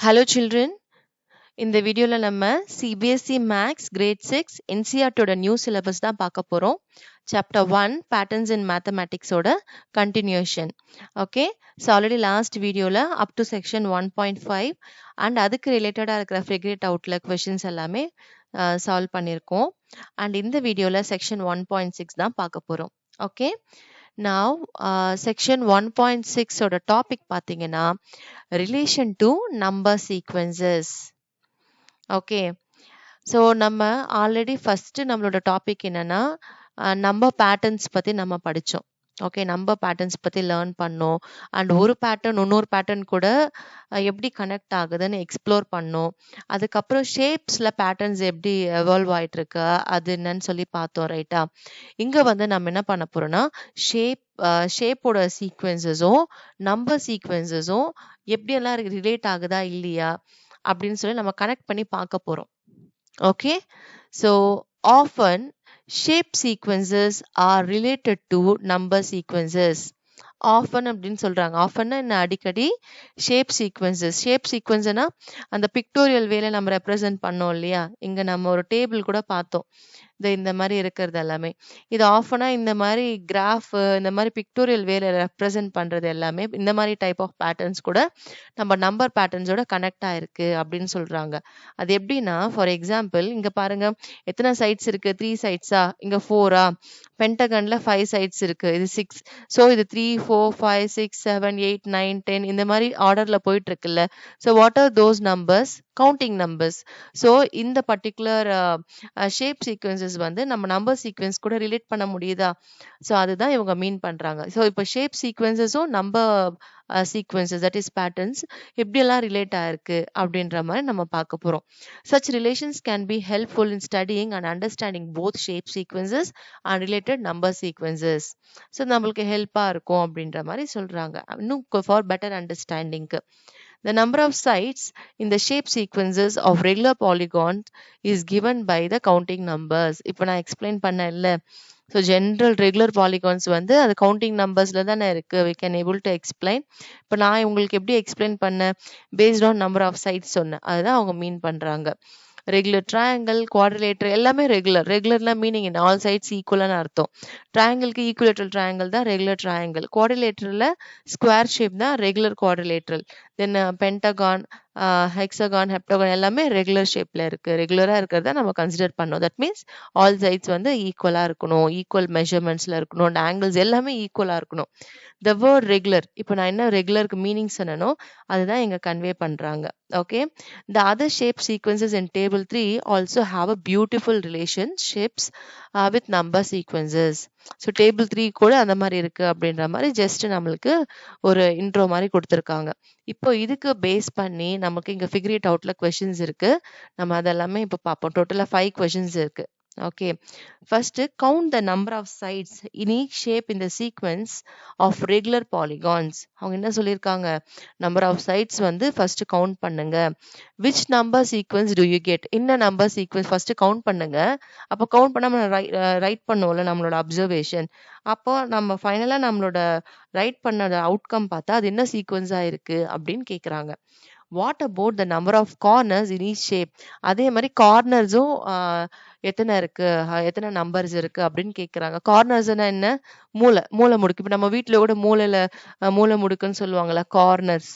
Hello children. இந்த வீடியோல நம்ம CBSE Max Grade 6 NCERT new syllabus தான் பார்க்க போறோம். Chapter 1 Patterns in Mathematics ஓட continuation. Okay. So already last வீடியோல up to section 1.5 and அதுக்கு ரிலேட்டடா இருக்கிற figure outல questions எல்லாமே சால்வ் பண்ணியிருக்கோம். And இந்த வீடியோல section 1.6 தான் பார்க்க போறோம். Okay. Now section 1.6 ஓட டாபிக் பார்த்தீங்கன்னா relation to number sequences. Okay so நம்ம ஆல்ரெடி ஃபஸ்ட்டு நம்மளோட டாபிக் என்னன்னா நம்பர் பேட்டர்ன்ஸ் பற்றி நம்ம படித்தோம். ஓகே நம்பர் பேட்டர்ன்ஸ் பற்றி லேர்ன் பண்ணோம். அண்ட் ஒரு பேட்டர்ன் இன்னொரு பேட்டர்ன் கூட எப்படி கனெக்ட் ஆகுதுன்னு எக்ஸ்ப்ளோர் பண்ணோம். அதுக்கப்புறம் ஷேப்ஸில் பேட்டர்ன்ஸ் எப்படி எவால்வ் ஆகிட்டுருக்கு அது என்னன்னு சொல்லி பார்த்தோம். ரைட்டா, இங்கே வந்து நம்ம என்ன பண்ண போகிறோம்னா ஷேப்போட சீக்வன்சஸும் நம்பர் சீக்வன்சஸும் எப்படியெல்லாம் ரிலேட் ஆகுதா இல்லையா அப்படின்னு சொல்லி நம்ம கனெக்ட் பண்ணி பார்க்க போறோம். Okay, so often shape sequences R related to number sequences. Often அப்படின்னு சொல்றாங்க. ஆஃபன்னா என்ன, அடிக்கடி ஷேப் சீக்வன்ஸ்னா அந்த பிக்டோரியல் வேலை நம்ம ரெப்ரசென்ட் பண்ணோம் இல்லையா. இங்க நம்ம ஒரு டேபிள் கூட பார்த்தோம், இந்த மாதிரி இருக்கிறது எல்லாமே. இது ஆஃபனா இந்த மாதிரி கிராஃப் இந்த மாதிரி பிக்டோரியல் வேலை ரெப்ரசென்ட் பண்றது எல்லாமே இந்த மாதிரி டைப் ஆஃப் பேட்டர்ன்ஸ் கூட நம்ம நம்பர் பேட்டர்ன்ஸோட கனெக்ட் ஆயிருக்கு அப்படின்னு சொல்றாங்க. அது எப்படின்னா, ஃபார் எக்ஸாம்பிள் இங்க பாருங்க, எத்தனை சைட்ஸ் இருக்கு, 3 சைட்ஸா, இங்க 4ஆ, பென்டகன்ல 5 சைட்ஸ் இருக்கு, இது 6. ஸோ இது 3 4 5 6 7 8 9 10 இந்த மாதிரி ஆர்டர்ல போயிட்டு இருக்குல்ல. So what are those numbers? Counting numbers. So இந்த பர்டிகுலர் ஷேப் சீக்வன்சஸ் வந்து நம்ம நம்பர் சீக்வன்ஸ் கூட ரிலேட் பண்ண முடியுதா? ஸோ அதுதான் இவங்க மீன் பண்றாங்க. ஸோ இப்போ ஷேப் சீக்வன்சஸும் number sequences that is patterns எப்படியெல்லாம் ரிலேட் ஆயிருக்கு அப்படின்ற மாதிரி நம்ம பார்க்க போறோம். Such relations can be helpful in studying and understanding both shape sequences and related number sequences. So நம்மளுக்கு ஹெல்ப்பா இருக்கும் அப்படின்ற மாதிரி சொல்றாங்க, இன்னும் ஃபார் பெட்டர் அண்டர்ஸ்டாண்டிங்க்கு. The number of sides in the shape sequences of regular polygons is given by the counting numbers. இப்போ நான் எக்ஸ்பிளைன் பண்ண இல்ல, ஸோ ஜென்ரல் ரெகுலர் பாலிகான்ஸ் வந்து அது கவுண்டிங் நம்பர்ஸில் தானே இருக்குது. We can able to explain. இப்போ நான் உங்களுக்கு எப்படி எக்ஸ்பிளைன் பண்ணேன், based on number of sides சொன்னேன், அதுதான் அவங்க மீன் பண்ணுறாங்க. ரெகுலர் ட்ரையாங்கிள், குவாட்ரிலேட்டர் எல்லாமே ரெகுலர்னா மீனிங் என்ன, ஆல் சைட்ஸ் ஈக்குவலான அர்த்தம். ட்ரையாங்கிளுக்கு ஈக்குவலேட்டரல் ட்ரையாங்கிள் தான் ரெகுலர் ட்ரையாங்கிள். குவாட்ரிலேட்டரில் ஸ்கொயர் ஷேப் தான் regular quadrilateral. Then pentagon, hexagon, heptagon எல்லாமே ரெகுலர் ஷேப்ல இருக்கு. ரெகுலரா இருக்கிறத நம்ம கன்சிடர் பண்ணோம். தட் மீன்ஸ் ஆல் சைட்ஸ் வந்து ஈக்குவலா இருக்கணும், ஈக்குவல் மெஷர்மெண்ட்ஸ்ல இருக்கணும், அண்ட் ஆங்கிள்ஸ் எல்லாமே ஈக்குவலா இருக்கணும். த வேர்ட் ரெகுலர், இப்போ நான் என்ன ரெகுலருக்கு மீனிங் சொன்னனோ அதுதான் இங்க கன்வே பண்றாங்க. Okay, the other shape sequences in table 3 also have a beautiful relationships with number sequences. So table 3 கூட அந்த மாதிரி இருக்கு அப்படின்ற மாதிரி ஜஸ்ட் நம்மளுக்கு ஒரு இன்ட்ரோ மாதிரி கொடுத்துருக்காங்க. இப்போ இதுக்கு பேஸ் பண்ணி நமக்கு இங்க ஃபிகர் இட் அவுட்ல கொஸ்டின்ஸ் இருக்கு. நம்ம அதெல்லாமே இப்போ பார்ப்போம். டோட்டலா 5 கொஸ்டின்ஸ் இருக்கு. Okay, first count the number of sides in each shape in the sequence of regular polygons. அவங்க என்ன சொல்லியிருக்காங்க, நம்பர் ஆஃப் சைட்ஸ் வந்து ஃபர்ஸ்ட் கவுண்ட் பண்ணுங்க. Which number sequence do you get? என்ன நம்பர் சீக்வன்ஸ் ஃபர்ஸ்ட் கவுண்ட் பண்ணுங்க. அப்போ count பண்ணாம right பண்ணுவோம்ல நம்மளோட அப்சர்வேஷன். அப்போ நம்ம ஃபைனலா நம்மளோட ரைட் பண்ண அவுட்கம் பார்த்தா அது என்ன சீக்வன்ஸா இருக்கு அப்படின்னு கேக்குறாங்க. What about the number of corners in each shape? அதே மாதிரி கார்னர்ஸும் எத்தனை இருக்கு, எத்தனை நம்பர்ஸ் இருக்கு அப்படின்னு கேக்குறாங்க. கார்னர்ஸ்னா என்ன, மூலை முடுக்கு. இப்போ நம்ம வீட்டுல கூட மூலை முடுக்குன்னு சொல்லுவாங்கல்ல, கார்னர்ஸ்.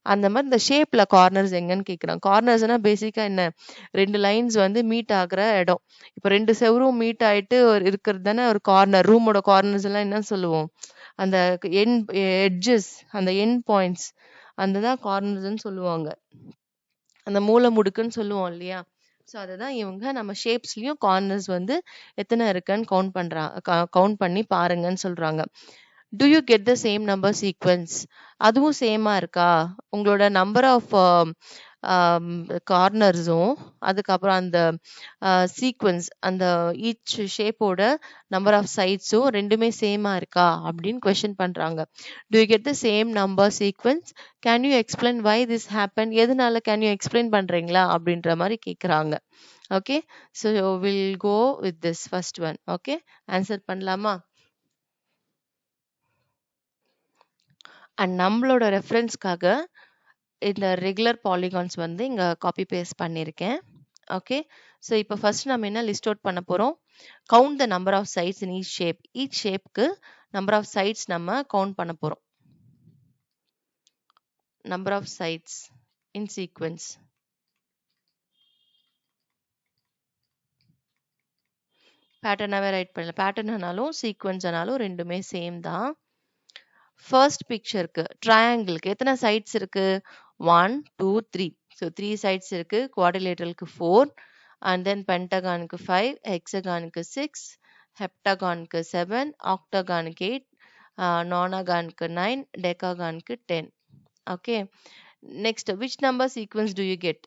அந்த மாதிரி இந்த ஷேப்ல கார்னர்ஸ் எங்கன்னு கேக்குறாங்க. கார்னர்ஸ்னா பேசிக்கா என்ன, 2 லைன்ஸ் வந்து மீட் ஆகுற இடம். இப்போ 2 செவரும் மீட் ஆயிட்டு இருக்கிறது தானே ஒரு கார்னர். ரூமோட கார்னர்ஸ் எல்லாம் என்ன சொல்லுவோம், அந்த எட்ஜஸ், அந்த எண்ட் பாயிண்ட்ஸ், அந்த தான் கார்னர்ஸ்ன்னு சொல்லுவாங்க. அந்த மூலை முடுக்குன்னு சொல்லுவோம் இல்லையா. ஸோ அதுதான் இவங்க நம்ம ஷேப்ஸ்லயும் கார்னர்ஸ் வந்து எத்தனை இருக்குன்னு கவுண்ட் பண்ணி பாருங்கன்னு சொல்றாங்க. To you get the same number sequence? அதுவும் சேமா இருக்கா? உங்களோட நம்பர் ஆஃப் கார்னர்ஸும் அதுக்கப்புறம் அந்த சீக்வன்ஸ், அந்த ஈச் ஷேப்போட நம்பர் ஆஃப் சைட்ஸும் ரெண்டுமே சேமா இருக்கா அப்படின்னு கொஸ்டின் பண்றாங்க. Do you get the same number sequence? Can you explain why this happen? எதனால, கேன் யூ எக்ஸ்பிளைன் பண்றீங்களா அப்படின்ற மாதிரி கேக்குறாங்க. Okay, so will go with this first one. Okay, answer பண்ணலாமா? அண்ட் நம்மளோட ரெஃபரன்ஸ்க்காக இந்த ரெகுலர் பாலிகான்ஸ் வந்து இங்க காப்பி பேஸ்ட் பண்ணியிருக்கேன். ஓகே. ஸோ இப்போ ஃபர்ஸ்ட் நம்ம என்ன லிஸ்ட் அவுட் பண்ண போறோம்? Count the number of sides in each shape. Each ஷேப்க்கு நம்பர் ஆஃப் சைட்ஸ் நம்ம கவுண்ட் பண்ண போறோம். Number of sides in sequence. பேட்டர்னாவே ரைட் பண்ணல. பேட்டர்ன் ஆனாலும் சீக்வென்ஸ் ஆனாலும் ரெண்டுமே சேம் தான். ஃபர்ஸ்ட் பிக்சருக்கு ட்ரையாங்கிளுக்கு எத்தனை சைட்ஸ் இருக்கு? 1 2 3. ஸோ 3 சைட்ஸ் இருக்கு. குவாட்ரிலேட்டரலுக்கு 4 அண்ட் தென் பென்டகானுக்கு 5, ஹெக்ஸகானுக்கு 6, ஹெப்டகானுக்கு 7, ஆக்டகானுக்கு 8, நோனகானுக்கு 9, டெக்காகானுக்கு 10. Okay. Next which number sequence do you get?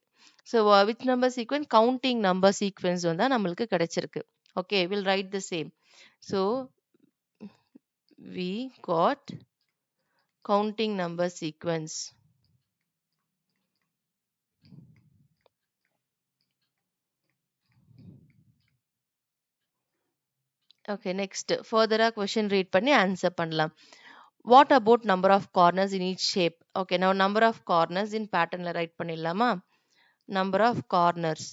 So which number sequence? Counting number sequence வந்து நம்மளுக்கு கிடைச்சிருக்கு. Okay, we'll write the same. So we got counting number sequence. Okay, next further question read பண்ணி answer பண்ணலாம். What about number of corners in each shape? Okay, now number of corners in patternல write பண்ணிடலாமா? Number of corners.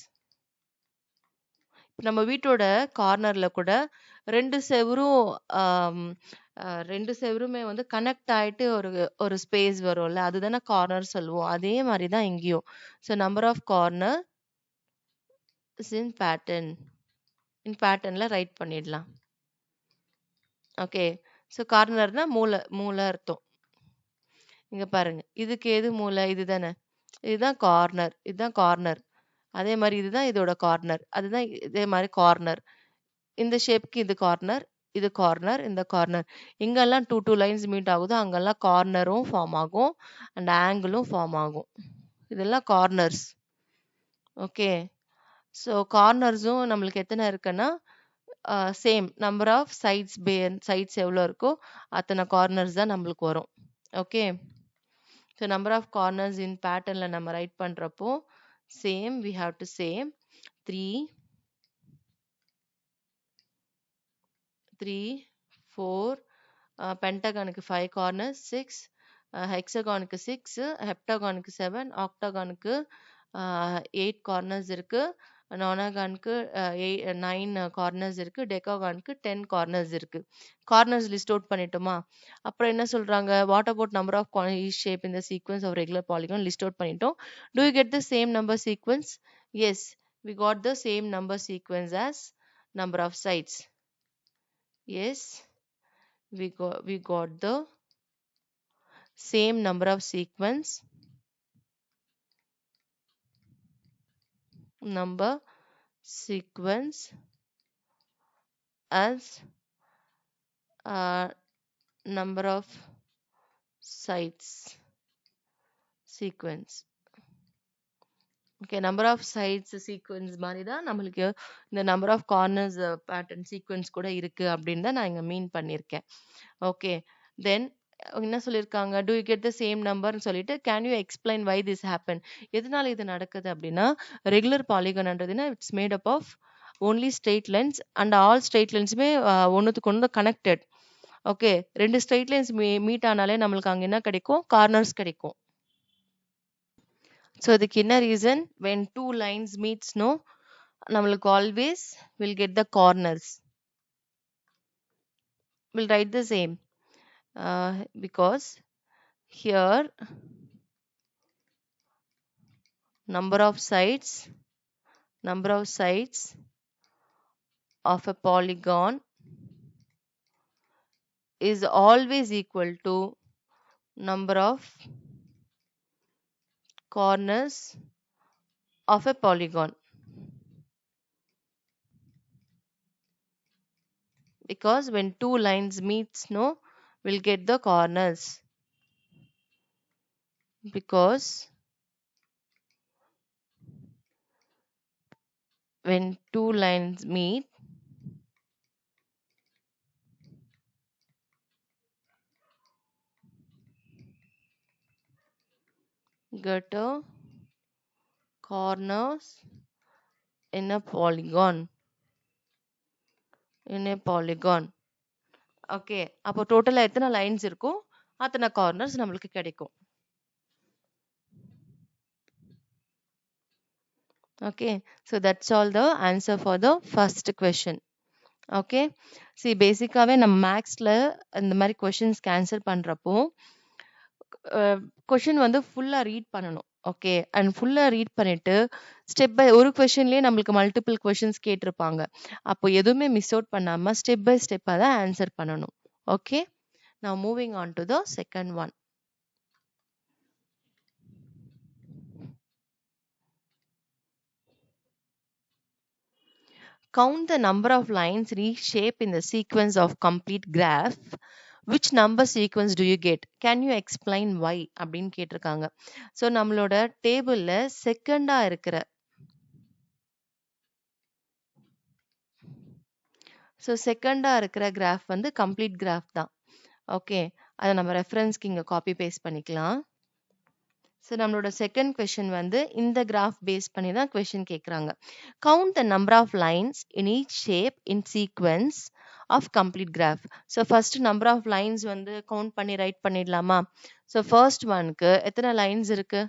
நம்ம வீட்டோட கார்னர்ல கூட ரெண்டு செவருமே வந்து connect ஆயிட்டு ஒரு ஸ்பேஸ் வரும்ல, அதுதானே கார்னர் சொல்லுவோம். அதே மாதிரி தான் இங்கேயும். So number of corner in பேட்டர்ன்ல ரைட் பண்ணிடலாம். ஓகே. ஸோ கார்னர்னா மூலை அர்த்தம். இங்க பாருங்க, இதுக்கு எது மூலை? இதுதானே. இதுதான் கார்னர். அதே மாதிரி இதுதான் இதோட கார்னர். அதுதான் இதே மாதிரி கார்னர். இந்த ஷேப்க்கு இது கார்னர், இந்த கார்னர். எங்கெல்லாம் 2 லைன்ஸ் மீட் ஆகுதோ அங்கெல்லாம் கார்னரும் ஃபார்ம் ஆகும் அண்ட் ஆங்கிளும் ஃபார்ம் ஆகும். இதெல்லாம் கார்னர்ஸ். ஓகே. ஸோ கார்னர்ஸும் நம்மளுக்கு எத்தனை இருக்குன்னா சேம் நம்பர் ஆஃப் சைட்ஸ் எவ்வளோ இருக்கோ அத்தனை கார்னர்ஸ் தான் நம்மளுக்கு வரும். Okay. So number of corners in பேட்டர்ன்ல நம்ம ரைட் பண்றப்போ same we have to say 3 4, பென்டகானுக்கு 5 கார்னர்ஸ், 6, ஹெக்ஸகானுக்கு 6, ஹெப்டகானுக்கு 7, ஆக்டகானுக்கு 8 கார்னர்ஸ் இருக்கு, நோனகானுக்கு 9 கார்னர்ஸ் இருக்கு, டெக்காகானுக்கு 10 கார்னர்ஸ் இருக்கு. கார்னர்ஸ் லிஸ்ட் அவுட் பண்ணிட்டோமா? அப்புறம் என்ன சொல்றாங்க? What about number of each shape in the sequence of regular polygon list out பண்ணிட்டோம். Do you get the same number sequence? S, we got the same number sequence as number of sides. Yes, we got the same number of sequence as number of sides sequence. Okay. Number of sides sequence மாதிரி தான் நம்மளுக்கு இந்த number of corners pattern sequence கூட இருக்கு அப்படின்னு தான் நான் இங்க மீன் பண்ணியிருக்கேன். ஓகே. தென் என்ன சொல்லியிருக்காங்க? Do you get the same நம்பர்னு சொல்லிட்டு can you explain why this happen? எதனால இது நடக்குது அப்படின்னா, ரெகுலர் பாலிகன்ன்றதுன்னா it's made up of only straight lines and all straight லைன்ஸுமே ஒன்றுத்துக்கு ஒன்று connected. Okay. 2 straight lines meet ஆனாலே நம்மளுக்கு அங்கே என்ன கிடைக்கும்? கார்னர்ஸ் கிடைக்கும். ஸோ இதுக்கு என்ன ரீசன்? வென் 2 lines meets நம்மளுக்கு always will get the corners. Will write the same because here number of sides of a polygon is always equal to number of corners of a polygon, because when 2 lines meets we'll get the corners, because when 2 lines meet get a corners in a polygon. Okay. அப்போ டோட்டலா எத்தனை lines இருக்கோ அத்தனை corners நம்மளுக்கு கிடைக்கும். Okay, so that's all the answer for the first question. Okay, see பேசிக்காவே நம்ம மேக்ஸ்ல இந்த மாதிரி கொஷின்ஸ்க்கு ஆன்சர் பண்றப்போ கொஷின் வந்து ஃபுல்லா ரீட் பண்ணணும். ஓகே, அண்ட் ஃபுல்லா ரீட் பண்ணிட்டு ஸ்டெப் பை ஒரு கொஷின்லயே நம்மளுக்கு மல்டிபிள் கொஷின்ஸ் கேட்டிருப்பாங்க. அப்போ எதுவுமே மிஸ் அவுட் பண்ணாம ஸ்டெப் பை ஸ்டெப்பா தான் ஆன்சர் பண்ணணும். Okay, now moving on to the second one. Count the number of lines in each shape in the sequence of complete graph. Which number sequence do you get? Can you explain why? அப்படின்னு கேட்டிருக்காங்க. So நம்மளோட டேபிள்ல செகண்டா இருக்கிற graph வந்து complete graph தான். Okay, அதை நம்ம ரெஃபரன்ஸ்க்கு இங்கே காப்பி பேஸ்ட் பண்ணிக்கலாம். ஸோ நம்மளோட செகண்ட் கொஷின் வந்து இந்த கிராஃப் பேஸ் பண்ணி தான் கொஷின் கேட்குறாங்க. Count the number of lines in each shape in sequence of complete graph. So first number of lines வந்து கவுண்ட் பண்ணி ரைட் பண்ணிடலாமா? ஸோ ஃபர்ஸ்ட் ஒன்க்கு எத்தனை லைன்ஸ் இருக்கு?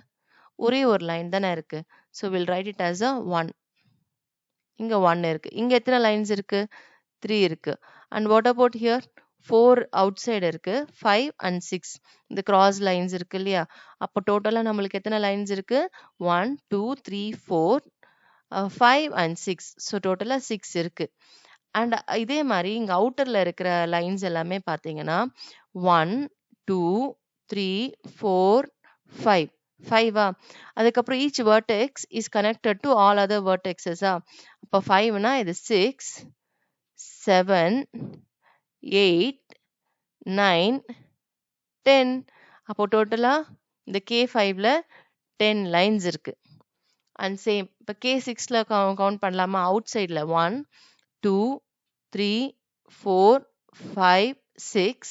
ஒரே ஒரு லைன் தானே இருக்கு. So will write it as a 1. இங்க 1 இருக்கு. இங்க எத்தனை லைன்ஸ் இருக்கு? 3 இருக்கு. And what about here? 4 out side இருக்கு, 5 and 6 இந்த கிராஸ் லைன்ஸ் இருக்கு இல்லையா? அப்போ டோட்டலா நம்மளுக்கு எத்தனை லைன்ஸ் இருக்கு? 1 2 3 4 5 and 6. ஸோ டோட்டலா 6 இருக்கு. அண்ட் இதே மாதிரி இங்க அவுட்டர்ல இருக்கிற லைன்ஸ் எல்லாமே பாத்தீங்கன்னா 1 2 3 4 5 5ஆ? அதுக்கப்புறம் each vertex is connected to all other வெர்டெக்ஸஸா? அப்போ 5னா இது 6 7 8 9 10. அப்போ டோட்டலா இந்த K5ல 10 லைன்ஸ் இருக்கு. அண்ட் சேம் இப்போ K6ல கவுண்ட் பண்ணலாமா? அவுட் சைடில் 1 2 3 4 5 6.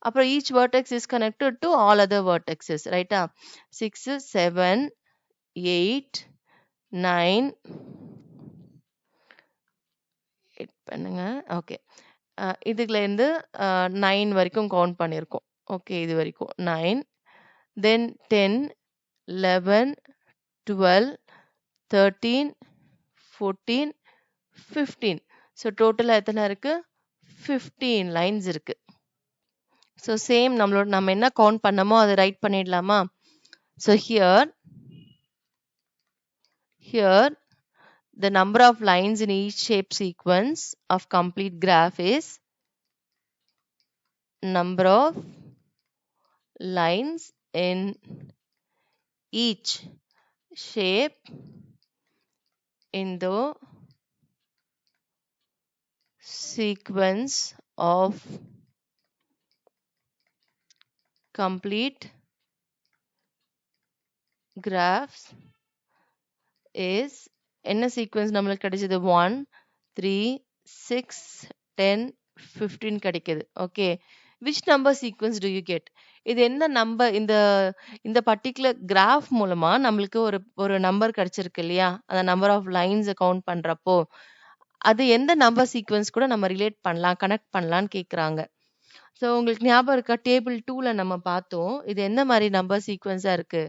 அப்புறம் each vertex is connected to all other vertices, ரைட்டா? 6 7 8 9 பண்ணுங்க. ஓகே, இதுல இருந்து 9 வரைக்கும் கவுண்ட் பண்ணியிருக்கோம். ஓகே, இது வரைக்கும் 9, தென் 10 11 12 13 14 15. ஸோ டோட்டலா எத்தனை இருக்கு? 15 லைன்ஸ் இருக்கு. ஸோ சேம் நம்ம என்ன கவுண்ட் பண்ணமோ அதை ரைட் பண்ணிடலாமா? So here the number of lines in each shape sequence of complete graph is number of lines in each shape in the sequence of complete graphs is என்ன sequence நம்மளுக்கு கிடைச்சது? 1 3 6 10 15 கிடைக்குது. Okay, which number sequence do you get? இது என்ன number? இந்த particular graph மூலமா நம்மளுக்கு ஒரு நம்பர் கிடைச்சிருக்கு இல்லையா? அந்த நம்பர் ஆஃப் லைன்ஸ் கவுண்ட் பண்றப்போ அது எந்த நம்பர் சீக்வன்ஸ் கூட நம்ம ரிலேட் பண்ணலாம், கனெக்ட் பண்ணலாம்னு கேக்குறாங்க. ஸோ உங்களுக்கு ஞாபகம் இருக்கா? டேபிள் 2ல நம்ம பார்த்தோம். இது என்ன மாதிரி நம்பர் சீக்வன்ஸா இருக்கு?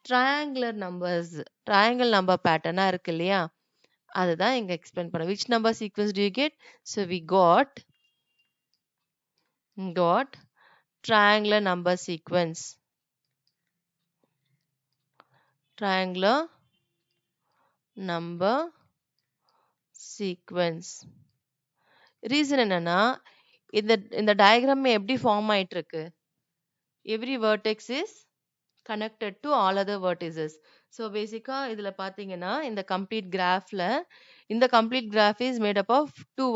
ட்ரையாங்குலர் நம்பர்ஸ், ட்ரையாங்கிள் நம்பர் பேட்டர்னா இருக்கு இல்லையா? அதுதான் இங்க எக்ஸ்பிளைன் பண்ண. which number sequence do you get? So we got triangular number sequence. Triangular number sequence. Reason என்னன்னா இந்த டயக்ராம் எப்படி ஃபார்ம் ஆயிட்டு இருக்கு? Every vertex is connected to all other vertices. So பேசிக்கா இதுல பாத்தீங்கன்னா இந்த கம்ப்ளீட் கிராஃப்ல இந்த complete graph is made up of two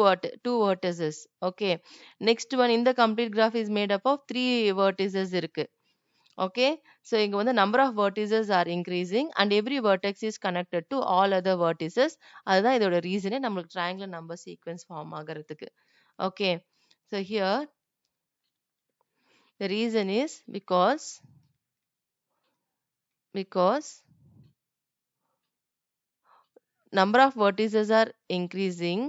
vertices. Okay, next one இந்த complete graph is made up of 3 vertices இருக்கு. ஓகே, ஸோ இங்க வந்து number of vertices are increasing and every vertex is connected to all other vertices. அதுதான் இதோட reason நம்மளுக்கு triangular number sequence form ஆகிறதுக்கு. Okay, so here the reason is because number of vertices are increasing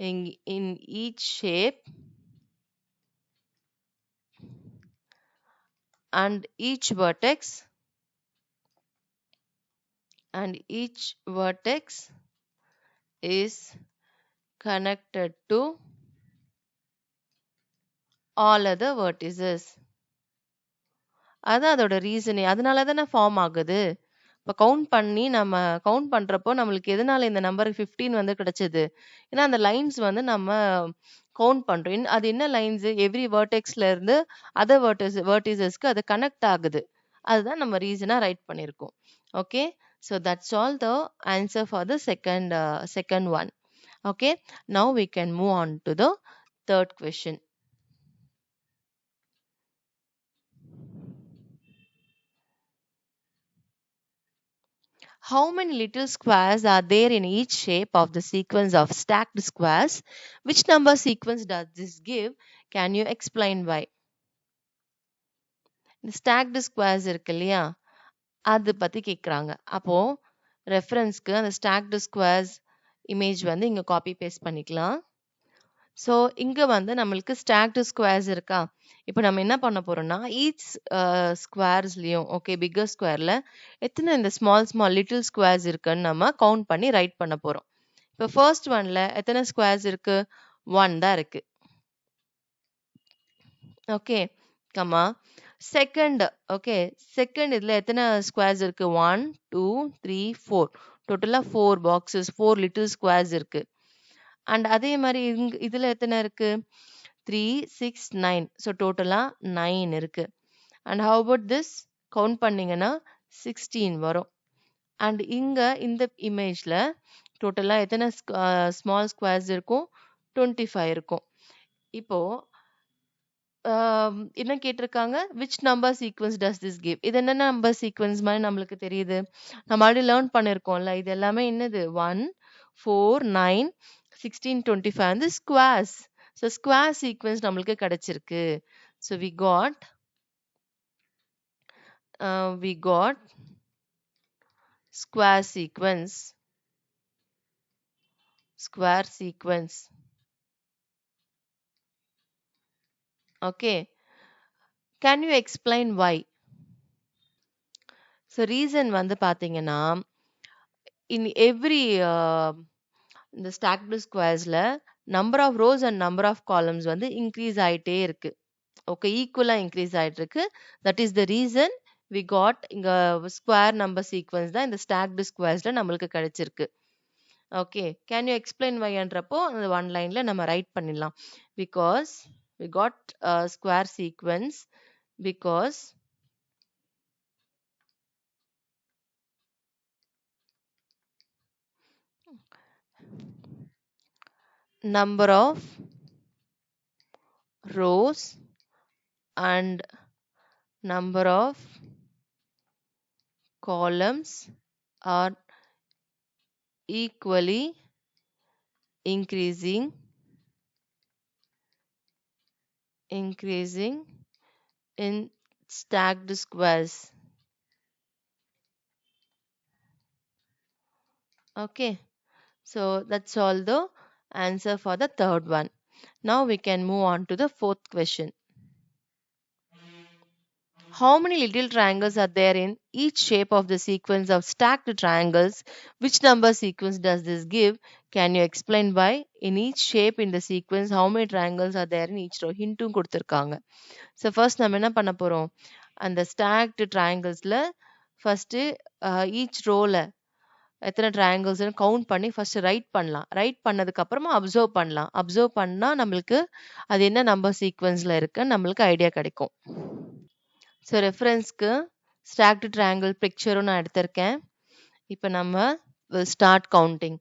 in each shape and each vertex is connected to all other vertices. அதான் அதோட ரீசனே. அதனால தானே form ஆகுது. இப்ப நம்ம கவுண்ட் பண்றப்போ நம்மளுக்கு எதனால இந்த நம்பர் 15 வந்து கிடைச்சது? ஏன்னா அந்த லைன்ஸ் வந்து நம்ம கவுண்ட் பண்றோம். அது என்ன லைன்ஸ்? எவ்ரி வெர்டெக்ஸ்ல இருந்து அதர் வெர்டிசஸ்க்கு அது கனெக்ட் ஆகுது. அதுதான் நம்ம ரீசனா ரைட் பண்ணியிருக்கோம். Okay. So that's all the answer for the second one. Okay. Now we can move on to the third question. How many little squares are there in each shape of the sequence of stacked squares? Which number sequence does this give? Can you explain why? இந்த stacked squares இருக்கு இல்லையா? அது பத்தி கேக்குறாங்க. அப்போ ரெஃபரன்ஸ்க்கு அந்த stacked squares image வந்து இங்க காப்பி பேஸ்ட் பண்ணிக்கலாம். ஸோ இங்க வந்து நம்மளுக்கு stacked squares இருக்கா? இப்போ நம்ம என்ன பண்ண போறோம்னா ஈச் ஸ்கொயர்ஸ்லயும் ஓகே பிக்கர் ஸ்கொயர்ல எத்தனை இந்த ஸ்மால் லிட்டில் ஸ்கொயர்ஸ் இருக்குன்னு நம்ம கவுண்ட் பண்ணி ரைட் பண்ண போறோம். இப்போ ஃபர்ஸ்ட் ஒன்ல எத்தனை ஸ்கொயர்ஸ் இருக்கு? 1 தான் இருக்கு. ஓகே கமா செகண்ட் செகண்ட் இதுல எத்தனை ஸ்கொயர்ஸ் இருக்கு? 1 2 3 4 டோட்டலா 4 பாக்ஸஸ் 4 லிட்டில் ஸ்கொயர்ஸ் இருக்கு. அண்ட் அதே மாதிரி இதுல எத்தனை இருக்கு? 3 6 9 ஸோ டோட்டலா 9 இருக்கு. And how about this? Count பண்ணீங்கன்னா 16 வரும். அண்ட் இங்க இந்த இமேஜ்ல டோட்டலா எத்தனை ஸ்மால் ஸ்கொயர்ஸ் இருக்கும்? 25 இருக்கும். இப்போ என்ன கேட்டிருக்காங்க? which number sequence does this give? இது என்ன நம்பர் சீக்வன்ஸ் மாதிரி நம்மளுக்கு தெரியுது? நம்ம ஆல்ரெடி லேர்ன் பண்ணிருக்கோம்ல. இது எல்லாமே என்னது? 1 4 9 16 25 வந்து ஸ்கொயர்ஸ். ஸோ ஸ்கொயர் சீக்வன்ஸ் நம்மளுக்கு கிடைச்சிருக்கு. So we got square sequence. Okay. Can you explain why? So reason வந்து பாத்தீங்கன்னா in every இந்த stacked squaresல number of rows and number of columns வந்து increase ஆயிட்டே இருக்கு. ஓகே ஈக்குவலா இன்க்ரீஸ் ஆயிட்டு இருக்கு. That is the reason we got இங்க ஸ்கொயர் நம்பர் சீக்வன்ஸ் தான் இந்த ஸ்டாக்டு ஸ்கொயர்ஸ்ல நம்மளுக்கு கிடைச்சிருக்கு. ஓகே கேன் யூ எக்ஸ்பிளைன் வைன்றப்போ அந்த ஒன் லைன்ல நம்ம ரைட் பண்ணிடலாம். Because we got square sequence because number of rows and number of columns are equally increasing in stacked squares. Okay, so that's all the answer for the third one. Now we can move on to the fourth question. How many little triangles are there in each shape of the sequence of stacked triangles? Which number sequence does this give? Can you explain why? In each shape in the sequence, how many triangles are there in each row? Hintum கொடுத்திருக்காங்க. So first நம்ம என்ன பண்ண போறோம்? அந்த stacked trianglesல first each rowல எத்தனை triangles count பண்ணி first right பண்ணலாம். Right பண்ணதுக்கு அப்புறமா அப்சர்வ் பண்ணலாம். அப்சர்வ் பண்ணா நம்மளுக்கு அது என்ன நம்பர் சீக்வன்ஸ்ல இருக்குன்னு நம்மளுக்கு ஐடியா கிடைக்கும். ஸோ ரெஃபரன்ஸ்க்கு ஸ்டாக்டு ட்ரையாங்கிள் பிக்சரும் நான் எடுத்திருக்கேன். இப்போ நம்ம ஸ்டார்ட் கவுண்டிங்.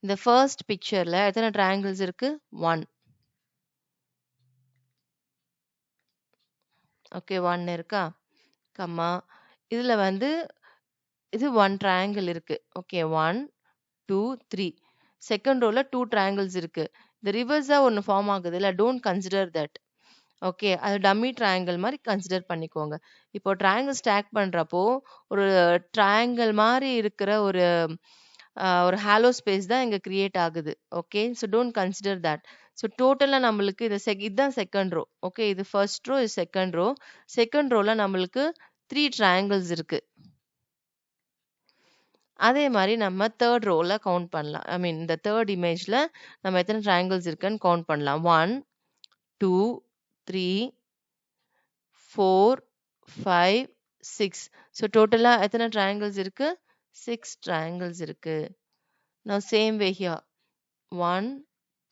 இந்த ஃபர்ஸ்ட் பிக்சர்ல எத்தனை ட்ரையாங்கிள்ஸ் இருக்கு? 1. ஓகே 1 இருக்கா? கம்மா இதுல வந்து இது 1 ட்ரையாங்கிள் இருக்கு. ஓகே 1 2 3 செகண்ட் ரோல 2 ட்ரையாங்கிள்ஸ் இருக்கு. இந்த ரிவர்ஸா ஒன்னு ஃபார்ம் ஆகுது இல்ல, டோன்ட் கன்சிடர் தட். ஓகே அது டம்மி ட்ரையாங்கிள் மாதிரி கன்சிடர் பண்ணிக்கோங்க. இப்போ ட்ரையாங்கிள் ஸ்டாக் பண்றப்போ ஒரு ட்ரையாங்கிள் மாதிரி இருக்கிற ஒரு ஒரு ஹாலோ ஸ்பேஸ் தான் இங்க கிரியேட் ஆகுது. Okay. So don't consider that. So டோட்டலா நம்மளுக்கு இதுதான் செகண்ட் ரோ. ஓகே. இது ஃபர்ஸ்ட் ரோ, இது செகண்ட் ரோ. செகண்ட் ரோல நம்மளுக்கு 3 ட்ரையாங்கிள்ஸ் இருக்கு. அதே மாதிரி நம்ம தேர்ட் ரோல கவுண்ட் பண்ணலாம். ஐ மீன் இந்த தேர்ட் இமேஜ்ல நம்ம எத்தனை ட்ரையாங்கிள்ஸ் இருக்குன்னு கவுண்ட் பண்ணலாம். 1 2 3 4 5 6. ஸோ டோட்டலா எத்தனை ட்ரையாங்கிள்ஸ் இருக்கு? 6 ட்ரையாங்கிள்ஸ் இருக்கு. Now same way here. 1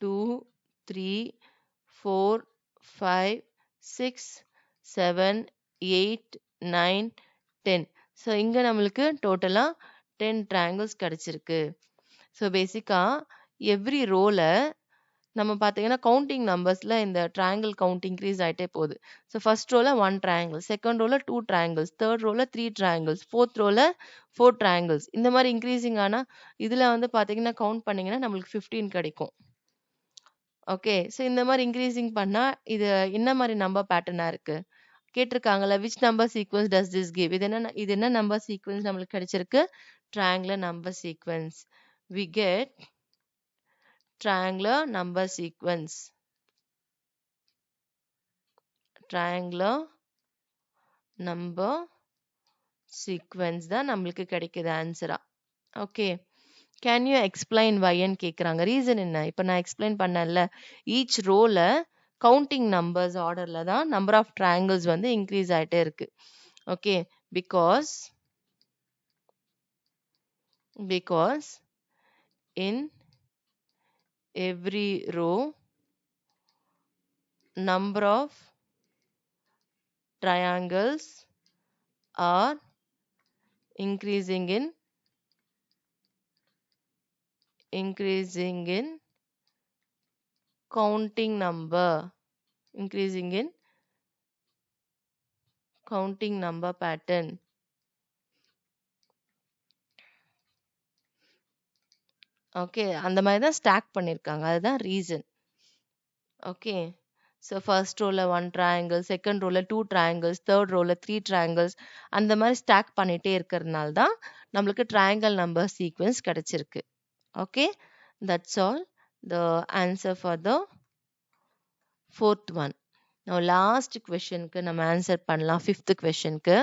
2 3 4 5 6 7 8 9 10. So இங்க நம்மளுக்கு டோட்டலா 10 triangles கிடைச்சிருக்கு. ஸோ பேசிக்கா எவ்ரி ரோல நம்ம பார்த்தீங்கன்னா கவுண்டிங் நம்பர்ஸ்ல இந்த ட்ரையாங்கிள் கவுண்ட் இன்க்ரீஸ் ஆயிட்டே போகுது. ஸோ ஃபர்ஸ்ட் ரோல 1 ட்ரையாங்கிள், செகண்ட் ரோல 2 ட்ரையாங்கிள்ஸ், தேர்ட் ரோல 3 ட்ரையாங்கிள்ஸ், ஃபோர்த் ரோல 4 ட்ரையாங்கிள்ஸ். இந்த மாதிரி இன்க்ரீசிங் ஆனா இதுல வந்து பார்த்தீங்கன்னா கவுண்ட் பண்ணீங்கன்னா நம்மளுக்கு 15 கிடைக்கும். ஓகே. ஸோ இந்த மாதிரி இன்க்ரீசிங் பண்ணா இது என்ன மாதிரி நம்பர் பேட்டர்னா இருக்கு கேட்டிருக்காங்கல்ல. Which number sequence does this give? இது என்ன நம்பர் சீக்வன்ஸ் நம்மளுக்கு கிடைச்சிருக்கு? Triangular number sequence. We get triangular number sequence. Triangular number sequence தான் நம்மளுக்கு கிடைக்குது ஆன்சரா. ஓகே. கேன் யூ எக்ஸ்பிளைன் வைன்னு கேட்குறாங்க. ரீசன் என்ன? இப்போ நான் எக்ஸ்பிளைன் பண்ணல. ஈச் ரோல கவுண்டிங் நம்பர்ஸ் ஆர்டர்ல தான் நம்பர் ஆஃப் ட்ரையாங்கிள்ஸ் வந்து இன்க்ரீஸ் ஆயிட்டே இருக்கு. Okay. Because in every row number of triangles are increasing in counting number, increasing in counting number pattern. Okay. அந்த மாதிரி தான் ஸ்டாக் பண்ணியிருக்காங்க. அதுதான் ரீசன். ஓகே. ஸோ ஃபர்ஸ்ட் ரோல 1 ட்ரையாங்கிள், செகண்ட் ரோல 2 ட்ரையாங்கிள்ஸ், தேர்ட் ரோல 3 ட்ரையாங்கிள்ஸ், அந்த மாதிரி ஸ்டாக் பண்ணிட்டே இருக்கிறதுனால தான் நம்மளுக்கு ட்ரையாங்கிள் நம்பர் சீக்வன்ஸ் கிடைச்சிருக்கு. Okay. That's all the answer for the fourth one. Now last கொஸ்டினுக்கு நம்ம ஆன்சர் பண்ணலாம். ஃபிஃப்த் கொஸ்டினுக்கு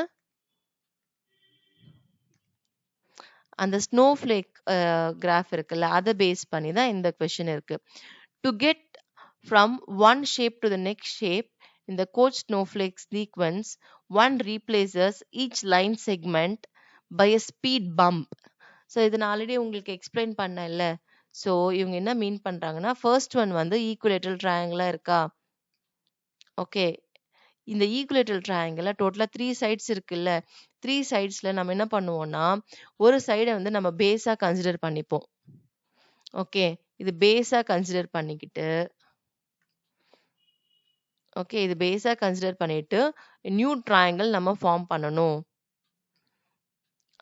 அந்த ஸ்னோஃப்ளேக் கிராஃப் இருக்குல்ல, அதை பேஸ் பண்ணி தான் இந்த கொஸ்டின் இருக்கு. To get from one shape to the next shape in the coach snowflake sequence, one replaces each line segment by a speed bump. So இது நான் ஆல்ரெடி உங்களுக்கு எக்ஸ்பிளைன் பண்ணல. ஸோ இவங்க என்ன மீன் பண்றாங்கன்னா, ஃபர்ஸ்ட் ஒன் வந்து ஈக்குவலேட்டரல் ட்ரையாங்கிளா இருக்கா? ஓகே. இந்த ஈக்குவலேட்டரல் ட்ரையாங்கிள் டோட்டலா 3 சைட்ஸ் இருக்குல்ல, 3 சைட்ஸ்ல நம்ம என்ன பண்ணுவோம்னா, ஒரு சைடை வந்து நம்ம பேஸா கன்சிடர் பண்ணிப்போம். ஓகே. இது பேஸா கன்சிடர் பண்ணிக்கிட்டு ஓகே, இது பேஸா கன்சிடர் பண்ணிட்டு நியூ ட்ரையாங்கிள் நம்ம ஃபார்ம் பண்ணணும்.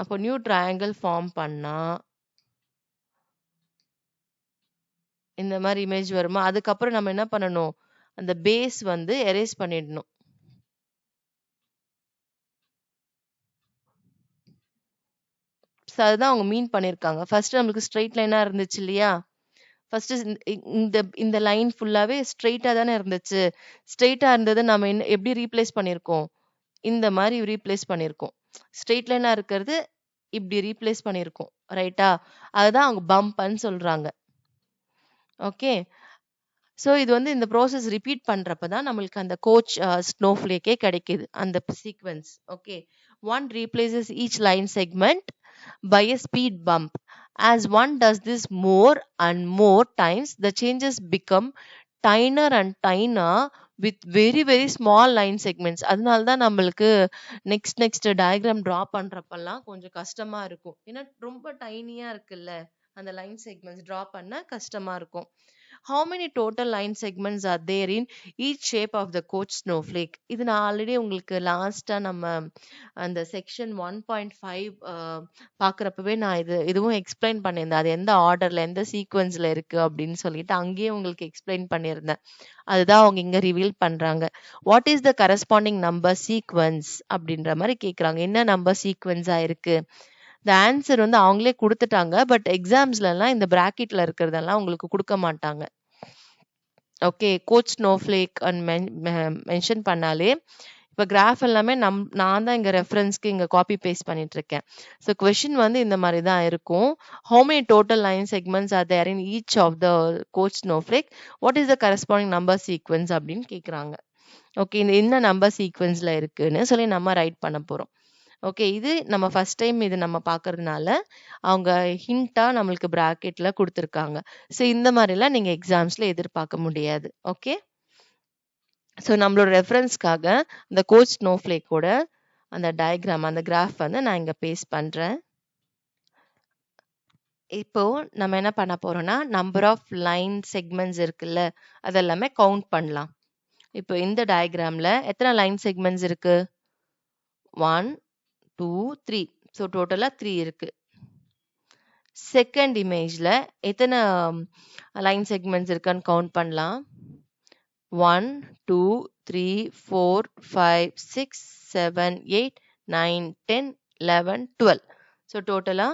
அப்போ நியூ ட்ரையாங்கிள் ஃபார்ம் பண்ணா இந்த மாதிரி இமேஜ் வருமா? அதுக்கப்புறம் நம்ம என்ன பண்ணணும்? அந்த பேஸ் வந்து எரேஸ் பண்ணிடணும். அதுதான் அவங்க மீன் பண்ணிருக்காங்க. ஃபர்ஸ்ட் நம்மளுக்கு ஸ்ட்ரெயிட் லைனா இருந்துச்சு இல்லையா? ஃபர்ஸ்ட் இந்த லைன் ஃபுல்லாவே ஸ்ட்ரெயிட்டா தானே இருந்துச்சு. ஸ்ட்ரெயிட்டா இருந்தது நம்ம எப்படி ரீப்ளேஸ் பண்ணிருக்கோம்? இந்த மாதிரி ரீப்ளேஸ் பண்ணிருக்கோம். ஸ்ட்ரெயிட் லைனா இருக்கிறது இப்படி ரீப்ளேஸ் பண்ணிருக்கோம். ரைட்டா? அதுதான் அவங்க பம்ப்னு சொல்றாங்க. ஓகே. ஸோ இது வந்து இந்த ப்ராசஸ் ரிப்பீட் பண்றப்ப தான் நம்மளுக்கு அந்த கோச் ஸ்னோஃப்ளேக்கே கிடைக்குது அந்த sequence. Okay. One replaces each line segment by a speed bump. As one does this more and more times, the changes become tinier and tinier with very very small line segments. அதனால தான் நம்மளுக்கு next diagram draw பண்றப்பெல்லாம் கொஞ்சம் கஷ்டமா இருக்கும். ஏன்னா ரொம்ப டைனியா இருக்குல்ல, அந்த லைன் செக்மெண்ட்ஸ் டிரா பண்ண கஷ்டமா இருக்கும். How many total line segments are there in each shape of the coach snowflake? இது நான் ஆல்ரெடி உங்களுக்கு லாஸ்டா நம்ம அந்த செக்ஷன் 1.5 பாக்குறப்பவே நான் இதுவும் எக்ஸ்பிளைன் பண்ணியிருந்தேன். அது எந்த ஆர்டர்ல எந்த சீக்வன்ஸ்ல இருக்கு அப்படின்னு சொல்லிட்டு அங்கேயே உங்களுக்கு எக்ஸ்பிளைன் பண்ணியிருந்தேன். அதுதான் அவங்க இங்க ரிவீல் பண்றாங்க. What is the corresponding number sequence அப்படின்ற மாதிரி கேக்குறாங்க. என்ன நம்பர் சீக்வன்ஸா இருக்கு? இந்த ஆன்சர் வந்து அவங்களே குடுத்துட்டாங்க. பட் எக்ஸாம்ஸ்லலாம் இந்த பிராக்கெட்ல இருக்கிறதெல்லாம் உங்களுக்கு குடுக்க மாட்டாங்க. ஓகே. கோச் ஸ்னோஃப்ளேக் மென்ஷன் பண்ணாலே, இப்ப கிராஃப் எல்லாமே நான் தான் இங்க ரெஃபரன்ஸ்க்கு இங்க காப்பி பேஸ்ட் பண்ணிட்டு இருக்கேன். ஸோ கொஸ்டின் வந்து இந்த மாரி தான் இருக்கும். How many total line segments are there in each of the Koch snowflake? What is the corresponding number sequence அப்படின்னு கேட்குறாங்க. ஓகே. இந்த என்ன நம்பர் சீக்வென்ஸ்ல இருக்குன்னு சொல்லி நம்ம ரைட் பண்ண போறோம். ஓகே. இது நம்ம ஃபர்ஸ்ட் டைம் இது நம்ம பார்க்கறதுனால, அவங்க ஹிண்ட்டா நம்மளுக்கு பிராக்கெட்ல குடுத்துருக்காங்க. ஸோ இந்த மாரிலாம் நீங்க எக்ஸாம்ஸ்ல எதிர்பார்க்க முடியாது. ஓகே. ஸோ நம்மளோட ரெஃபரன்ஸ்க்காக இந்த கோச் ஸ்னோஃப்ளேக்கோட அந்த டயகிராம், அந்த கிராஃப் வந்து நான் இங்க பேஸ்ட் பண்றேன். இப்போ நம்ம என்ன பண்ண போறோம்னா, நம்பர் ஆஃப் லைன் செக்மெண்ட்ஸ் இருக்குல்ல, அதெல்லாமே கவுண்ட் பண்ணலாம். இப்போ இந்த டயகிராம்ல எத்தனை லைன் செக்மெண்ட்ஸ் இருக்கு? 1, 2, 3. ஸோ டோட்டலா 3 இருக்கு. செகண்ட் இமேஜ்ல எத்தனை லைன் செக்மெண்ட்ஸ் இருக்கான்னு கவுண்ட் பண்ணலாம். 1, 2, 3, 4, 5, 6, 7, 8, 9, 10, 11, 12. ஸோ டோட்டலா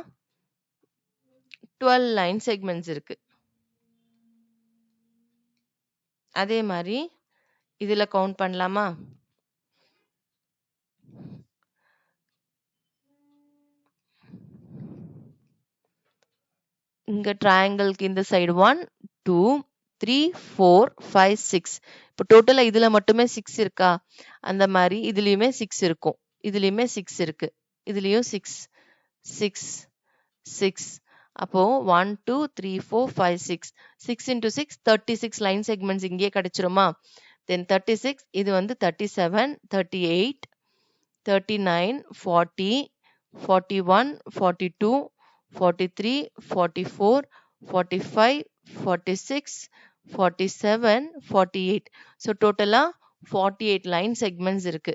12 லைன் செக்மெண்ட்ஸ் இருக்கு. அதே மாதிரி இதுல கவுண்ட் பண்ணலாமா? இங்க ட்ரையாங்கிள்க்கு இந்த சைடு 1, 2, 3, 4, 5, 6. இப்போ டோட்டலா இதுல மட்டுமே 6 இருக்கா? அந்த மாதிரி இதுலயுமே 6 இருக்கும். இதுலயுமே 6 இருக்கு. இதுலயும் 6, 6, 6. அப்போ 1, 2, 3, 4, 5, 6. 6 into 6, 36 லைன் செக்மெண்ட்ஸ் இங்கேயே கிடைச்சிருமா? தென் 36, இது வந்து 37, 38, 39, 40, 41, 42, 43, 44, 45, 46, 47, 48. ஸோ டோட்டலா 48 லைன் செக்மெண்ட்ஸ் இருக்கு.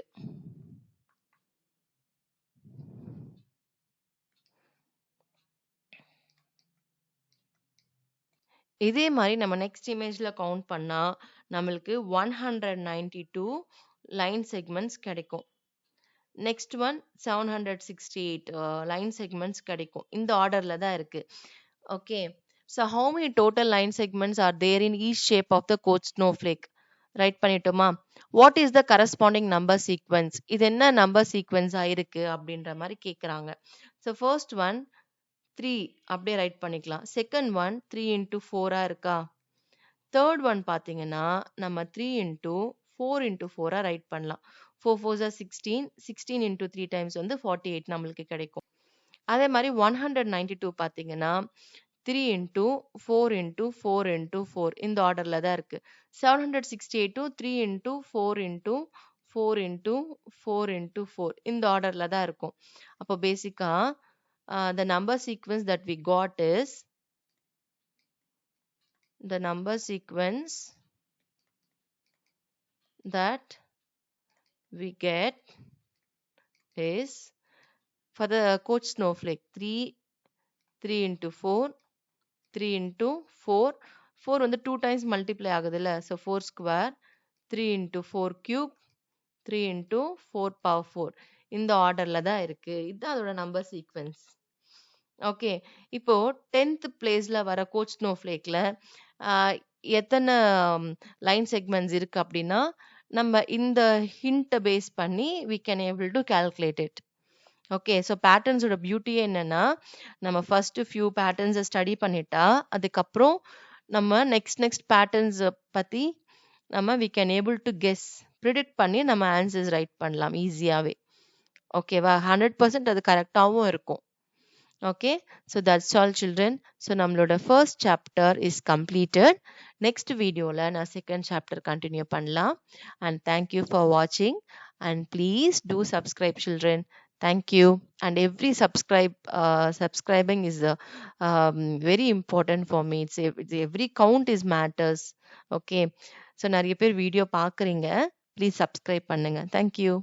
இதே மாதிரி நம்ம நெக்ஸ்ட் இமேஜ்ல கவுண்ட் பண்ணா நம்மளுக்கு 192 லைன் செக்மெண்ட்ஸ் கிடைக்கும். நெக்ஸ்ட் ஒன் 768 லைன் செக்மெண்ட்ஸ் கிடைக்கும். இந்த ஆர்டர்ல தான் இருக்கு. Okay. So how many total line segments are there in each shape of the Koch snowflake? Write பண்ணிட்டோமா? What is the corresponding number sequence? இது என்ன நம்பர் சீக்வென்ஸா இருக்கு அப்படின்ற மாதிரி கேட்குறாங்க. ஸோ ஃபர்ஸ்ட் ஒன் 3 அப்படியே ரைட் பண்ணிக்கலாம். செகண்ட் ஒன் 3 into 4 இருக்கா? தேர்ட் ஒன் பார்த்தீங்கன்னா நம்ம 3 into 4 into 4 ரைட் பண்ணலாம். 4 4s are 16, 16 into 3 times வந்து 48 நம்மளுக்கு கிடைக்கும். அதே மாதிரி 192 பார்த்தீங்கன்னா 3 into 4 into 4 into 4 இந்த ஆர்டர்ல தான் இருக்கு. 768 3 into 4 into 4 into 4 into 4 இந்த ஆர்டர்ல தான் இருக்கும். அப்போ பேசிக்கா the number sequence that we got is the number sequence that we get is for the coach snowflake 3 into 4, 3 into 4. 4 வந்து 2 times multiply ஆகுதுல்ல. So 4 square, 3 into 4 cube, 3 into 4 power 4. இந்த ஆர்டர்ல தான் இருக்கு. இதுதான் அதோட நம்பர் சீக்வென்ஸ். ஓகே. இப்போ 10th பிளேஸ்ல வர கோச் ஸ்னோஃப்ளேக்ல எத்தனை லைன் செக்மெண்ட்ஸ் இருக்கு அப்படின்னா நம்ம இந்த ஹிண்ட்டை பேஸ் பண்ணி we can able to calculate it. Okay. So பேட்டர்ன்ஸோட பியூட்டியே என்னன்னா நம்ம ஃபர்ஸ்ட் ஃபியூ பேட்டர்ன்ஸை ஸ்டடி பண்ணிட்டா அதுக்கப்புறம் நம்ம நெக்ஸ்ட் பேட்டர்ன்ஸ் பத்தி நம்ம we can able to guess predict பண்ணி நம்ம ஆன்சர்ஸ் ரைட் பண்ணலாம் ஈஸியாவே. ஓகேவா? 100% அது கரெக்டாகவும் இருக்கும். Okay. So that's all children. So நம்மளோட first chapter is completed. Next வீடியோவில் நான் செகண்ட் சாப்டர் கண்டினியூ பண்ணலாம். அண்ட் தேங்க்யூ ஃபார் வாட்சிங் and please do subscribe children. Thank you. And every subscribing is very important for me. Every count is matters. Okay. So நிறைய பேர் video பார்க்குறீங்க. Please subscribe பண்ணுங்க. Thank you.